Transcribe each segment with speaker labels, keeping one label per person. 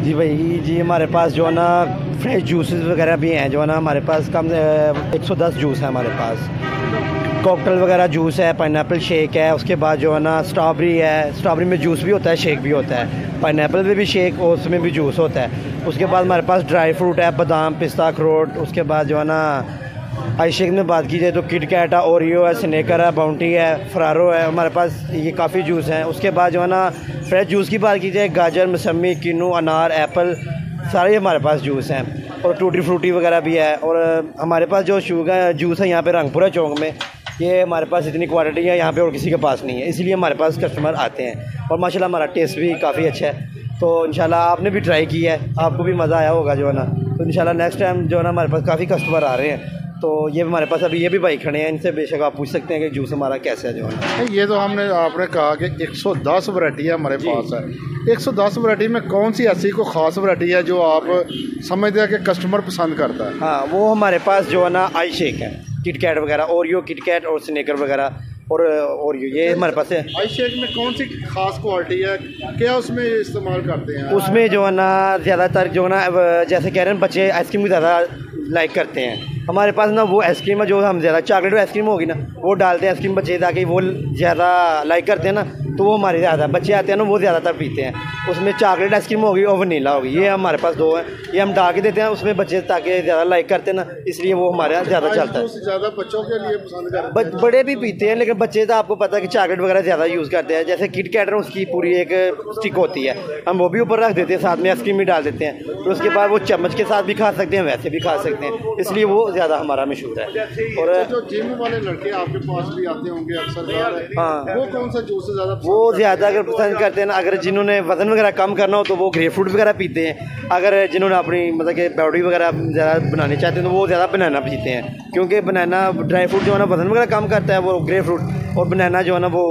Speaker 1: जी भाई जी, हमारे पास जो है ना फ्रेश जूसेस वगैरह भी हैं। जो है ना हमारे पास कम 110 जूस है हमारे पास। कॉकटेल वगैरह जूस है, पाइनएप्पल शेक है, उसके बाद जो है ना स्ट्रॉबेरी है। स्ट्रॉबेरी में जूस भी होता है, शेक भी होता है। पाइनएप्पल में भी शेक और उसमें भी जूस होता है। उसके बाद हमारे पास ड्राई फ्रूट है, बादाम, पिस्ता, अखरोट। उसके बाद जो है ना आइस शेक में बात की जाए तो किट कैट है, ओरियो है, स्नेकर है, बाउंटी है, फरारो है। हमारे पास ये काफ़ी जूस हैं। उसके बाद जो है ना फ्रेश जूस की बात की जाए, गाजर, मौसमी, किन्नू, अनार, एप्पल, सारे हमारे पास जूस हैं। और टूटी फ्रूटी वगैरह भी है। और हमारे पास जो शुगर जूस है यहाँ पे रंगपुरा चौक में, ये हमारे पास इतनी क्वालिटी है यहाँ पे और किसी के पास नहीं है, इसलिए हमारे पास कस्टमर आते हैं। और माशाल्लाह हमारा टेस्ट भी काफ़ी अच्छा है। तो इंशाल्लाह आपने भी ट्राई किया है, आपको भी मज़ा आया होगा जो है ना। तो इंशाल्लाह नेक्स्ट टाइम जो है ना हमारे पास काफ़ी कस्टमर आ रहे हैं। तो ये हमारे पास अभी ये भी भाई खड़े हैं, इनसे बेशक आप पूछ सकते हैं कि जूस हमारा कैसा है जो है।
Speaker 2: ये तो आपने कहा कि 110 वैरायटी है हमारे पास है। 110 वैरायटी में कौन सी ऐसी कोई ख़ास वैरायटी है जो आप समझते हैं कि कस्टमर पसंद करता है?
Speaker 1: हाँ, वो हमारे पास जो है ना आइस शेक है, किट कैट वगैरह, ओरियो, किट कैट और स्नेकर वगैरह और ओरियो, ये हमारे पास है।
Speaker 2: आइस शेक में कौन सी खास क्वालिटी है, क्या उसमें इस्तेमाल करते हैं?
Speaker 1: उसमें जो है ना ज़्यादातर जो है ना जैसे कह रहे हैं बच्चे आइसक्रीम ज़्यादा लाइक करते हैं। हमारे पास ना वो आइसक्रीम है जो हम ज़्यादा चॉकलेट आइसक्रीम होगी ना, वो डालते हैं आइसक्रीम बच्चे ताकि वो ज़्यादा लाइक करते हैं ना, तो वो हमारे ज़्यादा बच्चे आते हैं ना, वो ज़्यादातर पीते हैं। उसमें चॉकलेट आइसक्रीम होगी और वनीला होगी, ये हमारे पास दो हैं। ये हम डाल के देते हैं उसमें बच्चे ताकि ज़्यादा लाइक करते हैं ना, इसलिए वो हमारे यहाँ ज़्यादा चलता है।
Speaker 2: ज़्यादा बच्चों के लिए पसंद करते हैं,
Speaker 1: बड़े भी पीते हैं, लेकिन बच्चे तो आपको पता है कि चॉकलेट वगैरह ज़्यादा यूज़ करते हैं। जैसे किट कैट है, उसकी पूरी एक स्टिक होती है, हम वो भी ऊपर रख देते हैं, साथ में आइसक्रीम भी डाल देते हैं। तो उसके बाद वो चम्मच के साथ भी खा सकते हैं, वैसे भी खा सकते हैं, इसलिए वो ज़्यादा हमारा मशहूर है।
Speaker 2: और जो जिम वाले लड़के आपके पास भी आते होंगे अक्सर,
Speaker 1: हाँ,
Speaker 2: वो कौन सा जूस है ज़्यादा?
Speaker 1: वो ज़्यादा अगर पसंद करते हैं ना, अगर जिन्होंने वज़न वगैरह कम करना हो तो वो ग्रेप फ्रूट वगैरह पीते हैं। अगर जिन्होंने अपनी मतलब कि बॉडी वगैरह ज़्यादा बनानी चाहते हैं तो वो ज़्यादा बनाना पीते हैं, क्योंकि बनाना ड्राई फ्रूट जो है ना वज़न वगैरह कम करता है, वो ग्रेप फ्रूट, और बनाना जो है ना वो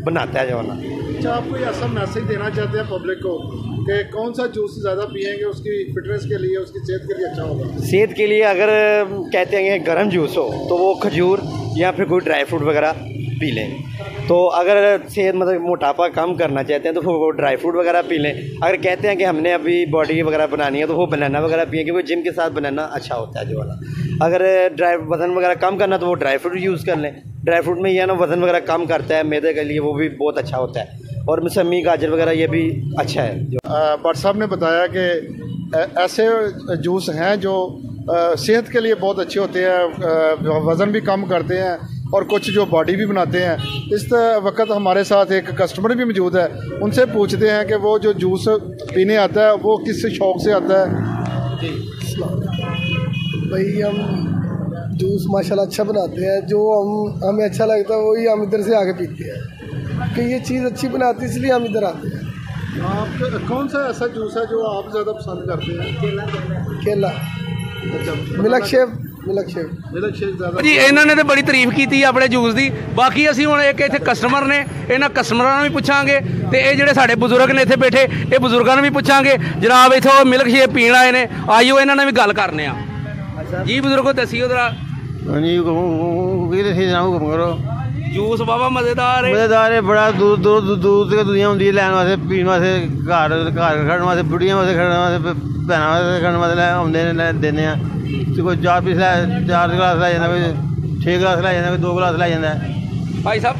Speaker 1: बनाता है जो है ना।
Speaker 2: अच्छा, आप कोई ऐसा मैसेज देना चाहते हैं पब्लिक को कि कौन सा जूस ज़्यादा पिएंगे उसकी फिटनेस के लिए, उसकी सेहत के लिए अच्छा होगा?
Speaker 1: सेहत के लिए अगर कहते हैं कि गर्म जूस हो तो वो खजूर या फिर कोई ड्राई फ्रूट वगैरह पी लें। तो अगर सेहत मतलब मोटापा कम करना चाहते हैं तो वो ड्राई फ्रूट वगैरह पी लें। अगर कहते हैं कि हमने अभी बॉडी वगैरह बनानी है तो वो बनाना वगैरह पिए, क्योंकि जिम के साथ बनाना अच्छा होता है जो वाला। अगर वज़न वगैरह कम करना तो वो ड्राई फ्रूट यूज़ कर लें। ड्राई फ्रूट में यह ना वज़न वगैरह कम करता है, मैदे के लिए वो भी बहुत अच्छा होता है। और मौसमी, गाजर वगैरह ये भी अच्छा है।
Speaker 2: भट्ट साहब ने बताया कि ऐसे जूस हैं जो सेहत के लिए बहुत अच्छे होते हैं, वज़न भी कम करते हैं और कुछ जो बॉडी भी बनाते हैं। इस वक्त हमारे साथ एक कस्टमर भी मौजूद है, उनसे पूछते हैं कि वो जो जूस पीने आता है वो किस शौक़ से आता है।
Speaker 3: जी भाई, हम जूस माशाल्लाह अच्छा बनाते हैं, जो हमें अच्छा लगता है वही हम इधर से आके पीते हैं, कि ये चीज़ अच्छी बनाती है इसलिए हम इधर आते हैं।
Speaker 2: आप कौन सा ऐसा जूस है जो आप ज़्यादा पसंद करते हैं?
Speaker 3: केला, मिल्क शेक ज़्यादा
Speaker 4: जी। ਇਹਨਾਂ ਨੇ ਤੇ ਬੜੀ ਤਾਰੀਫ ਕੀਤੀ ਆਪਣੇ ਜੂਸ ਦੀ। ਬਾਕੀ ਅਸੀਂ ਹੁਣ ਇੱਕ ਇੱਥੇ ਕਸਟਮਰ ਨੇ, ਇਹਨਾਂ ਕਸਟਮਰਾਂ ਨੂੰ ਵੀ ਪੁੱਛਾਂਗੇ, ਤੇ ਇਹ ਜਿਹੜੇ ਸਾਡੇ ਬਜ਼ੁਰਗ ਨੇ ਇੱਥੇ ਬੈਠੇ, ਇਹ ਬਜ਼ੁਰਗਾਂ ਨੂੰ ਵੀ ਪੁੱਛਾਂਗੇ। ਜਨਾਬ ਇੱਥੋਂ ਮਿਲਕ ਸ਼ੇਕ ਪੀਣ ਆਏ ਨੇ, ਆਇਓ ਇਹਨਾਂ ਨਾਲ ਵੀ ਗੱਲ ਕਰਨੇ ਆ। ਜੀ ਬਜ਼ੁਰਗੋ ਦੱਸਿਓ ਜਰਾ।
Speaker 5: ਹਾਂਜੀ, ਕੀ ਦੱਸੀ ਜਨਾਬ, ਹੁਕਮ ਕਰੋ।
Speaker 4: ਜੂਸ ਬਾਬਾ ਮਜ਼ੇਦਾਰ ਹੈ,
Speaker 5: ਮਜ਼ੇਦਾਰ ਹੈ, ਬੜਾ ਦੂਰ ਤੋਂ ਦੁਨੀਆ ਹੁੰਦੀ ਹੈ ਲੈਣ ਵਾਸਤੇ, ਪੀਣ ਵਾਸਤੇ, ਘਰ ਖੜਨ ਵਾਸਤੇ, ਬੁੱਢੀਆਂ ਵਾਸਤੇ ਖੜਨ ਵਾਸਤੇ, ਭੈਣਾਂ ਵਾਸਤੇ ਖੜਨ ਵਾਸਤੇ ਲੈ ਆਉਂਦੇ ਨੇ, ਦਿੰਦੇ ਆ। ਤੇ ਕੋਈ 4 ਗਲਾਸ ਲੈ ਜਾਂਦਾ, ਕੋਈ 6 ਗਲਾਸ ਲੈ ਜਾਂਦਾ, ਕੋਈ 2 ਗਲਾਸ ਲੈ ਜਾਂਦਾ।
Speaker 4: ਭਾਈ ਸਾਹਿਬ